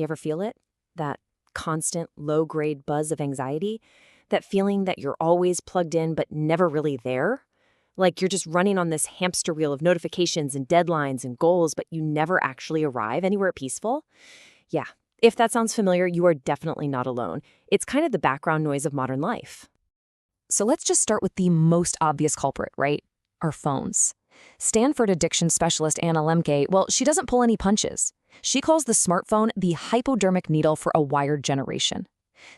You ever feel it? That constant low-grade buzz of anxiety? That feeling that you're always plugged in but never really there? Like you're just running on this hamster wheel of notifications and deadlines and goals, but you never actually arrive anywhere peaceful? Yeah, if that sounds familiar, you are definitely not alone. It's kind of the background noise of modern life. So let's just start with the most obvious culprit, right? Our phones. Stanford addiction specialist Anna Lemke, well, she doesn't pull any punches. She calls the smartphone the hypodermic needle for a wired generation.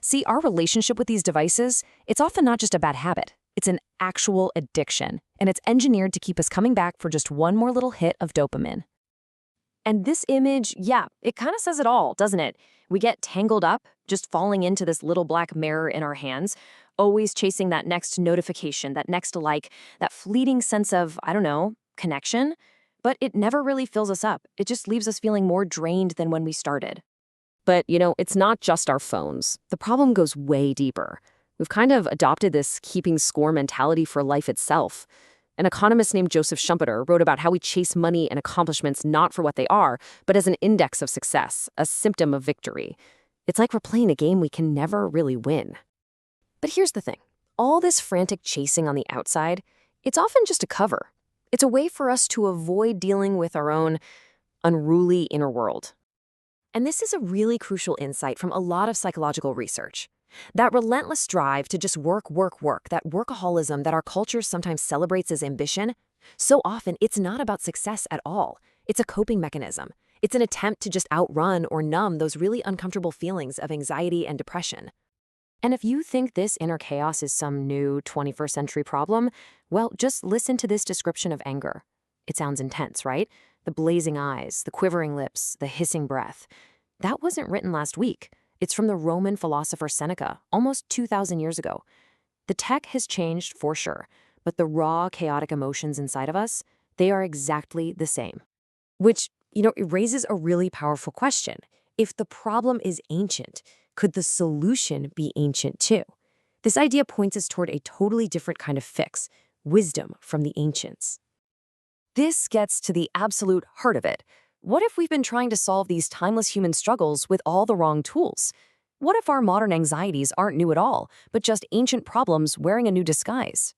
See, our relationship with these devices, it's often not just a bad habit. It's an actual addiction, and it's engineered to keep us coming back for just one more little hit of dopamine. And this image, yeah, it kind of says it all, doesn't it? We get tangled up, just falling into this little black mirror in our hands, always chasing that next notification, that next like, that fleeting sense of, I don't know, connection. But it never really fills us up. It just leaves us feeling more drained than when we started. But, it's not just our phones. The problem goes way deeper. We've kind of adopted this keeping score mentality for life itself. An economist named Joseph Schumpeter wrote about how we chase money and accomplishments not for what they are, but as an index of success, a symptom of victory. It's like we're playing a game we can never really win. But here's the thing. All this frantic chasing on the outside, it's often just a cover. It's a way for us to avoid dealing with our own unruly inner world. And this is a really crucial insight from a lot of psychological research. That relentless drive to just work, that workaholism that our culture sometimes celebrates as ambition, so often it's not about success at all. It's a coping mechanism. It's an attempt to just outrun or numb those really uncomfortable feelings of anxiety and depression. And if you think this inner chaos is some new 21st century problem, well, just listen to this description of anger. It sounds intense, right? The blazing eyes, the quivering lips, the hissing breath. That wasn't written last week. It's from the Roman philosopher Seneca, almost 2,000 years ago. The tech has changed for sure, but the raw, chaotic emotions inside of us, they are exactly the same. Which, it raises a really powerful question. If the problem is ancient, could the solution be ancient too? This idea points us toward a totally different kind of fix, wisdom from the ancients. This gets to the absolute heart of it. What if we've been trying to solve these timeless human struggles with all the wrong tools? What if our modern anxieties aren't new at all, but just ancient problems wearing a new disguise?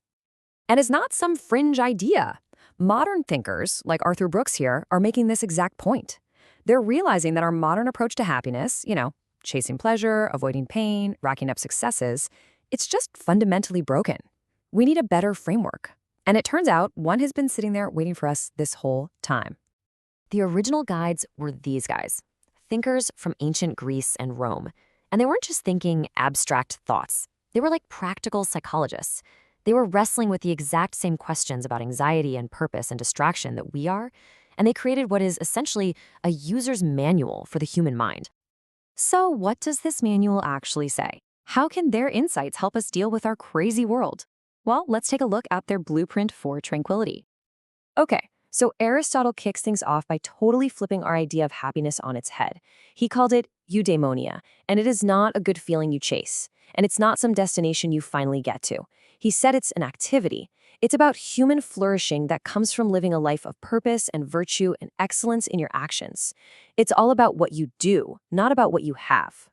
And it's not some fringe idea. Modern thinkers, like Arthur Brooks here, are making this exact point. They're realizing that our modern approach to happiness, chasing pleasure, avoiding pain, racking up successes, it's just fundamentally broken. We need a better framework. And it turns out one has been sitting there waiting for us this whole time. The original guides were these guys, thinkers from ancient Greece and Rome. And they weren't just thinking abstract thoughts. They were like practical psychologists. They were wrestling with the exact same questions about anxiety and purpose and distraction that we are. And they created what is essentially a user's manual for the human mind. So what does this manual actually say? How can their insights help us deal with our crazy world? Well, let's take a look at their blueprint for tranquility. Okay, so Aristotle kicks things off by totally flipping our idea of happiness on its head. He called it eudaimonia, and it is not a good feeling you chase, and it's not some destination you finally get to. He said it's an activity. It's about human flourishing that comes from living a life of purpose and virtue and excellence in your actions. It's all about what you do, not about what you have.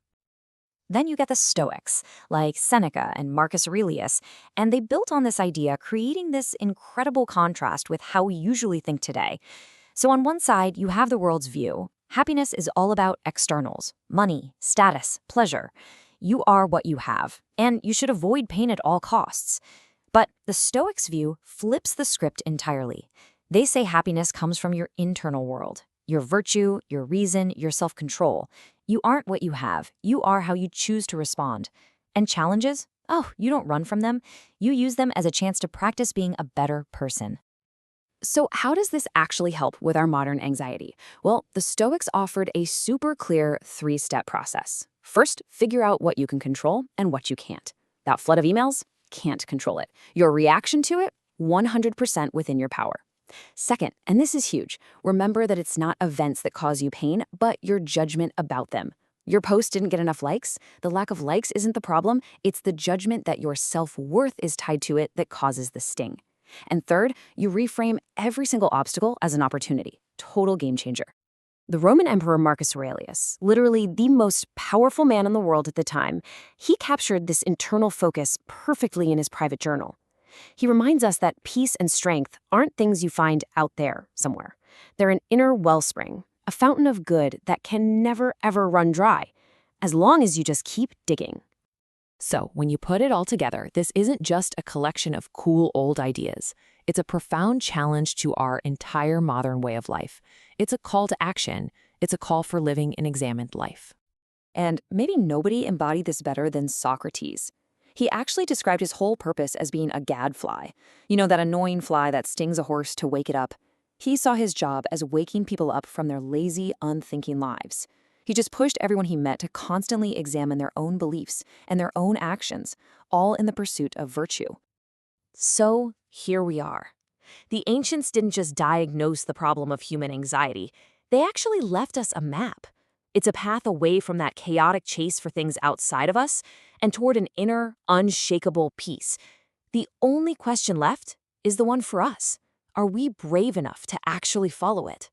Then you get the Stoics, like Seneca and Marcus Aurelius, and they built on this idea, creating this incredible contrast with how we usually think today. So on one side, you have the world's view. Happiness is all about externals, money, status, pleasure. You are what you have, and you should avoid pain at all costs. But the Stoics' view flips the script entirely. They say happiness comes from your internal world, your virtue, your reason, your self-control. You aren't what you have. You are how you choose to respond. And challenges? Oh, you don't run from them. You use them as a chance to practice being a better person. So how does this actually help with our modern anxiety? Well, the Stoics offered a super clear 3-step process. First, figure out what you can control and what you can't. That flood of emails? Can't control it. Your reaction to it? 100% within your power. Second, and this is huge, remember that it's not events that cause you pain, but your judgment about them. Your post didn't get enough likes. The lack of likes isn't the problem. It's the judgment that your self-worth is tied to it that causes the sting. And third, you reframe every single obstacle as an opportunity. Total game changer. The Roman Emperor Marcus Aurelius, literally the most powerful man in the world at the time, he captured this internal focus perfectly in his private journal. He reminds us that peace and strength aren't things you find out there somewhere. They're an inner wellspring, a fountain of good that can never ever run dry, as long as you just keep digging. So, when you put it all together, this isn't just a collection of cool old ideas. It's a profound challenge to our entire modern way of life. It's a call to action. It's a call for living an examined life. And maybe nobody embodied this better than Socrates. He actually described his whole purpose as being a gadfly. You know, that annoying fly that stings a horse to wake it up. He saw his job as waking people up from their lazy, unthinking lives. He just pushed everyone he met to constantly examine their own beliefs and their own actions, all in the pursuit of virtue. So, here we are. The ancients didn't just diagnose the problem of human anxiety, they actually left us a map. It's a path away from that chaotic chase for things outside of us and toward an inner, unshakable peace. The only question left is the one for us. Are we brave enough to actually follow it?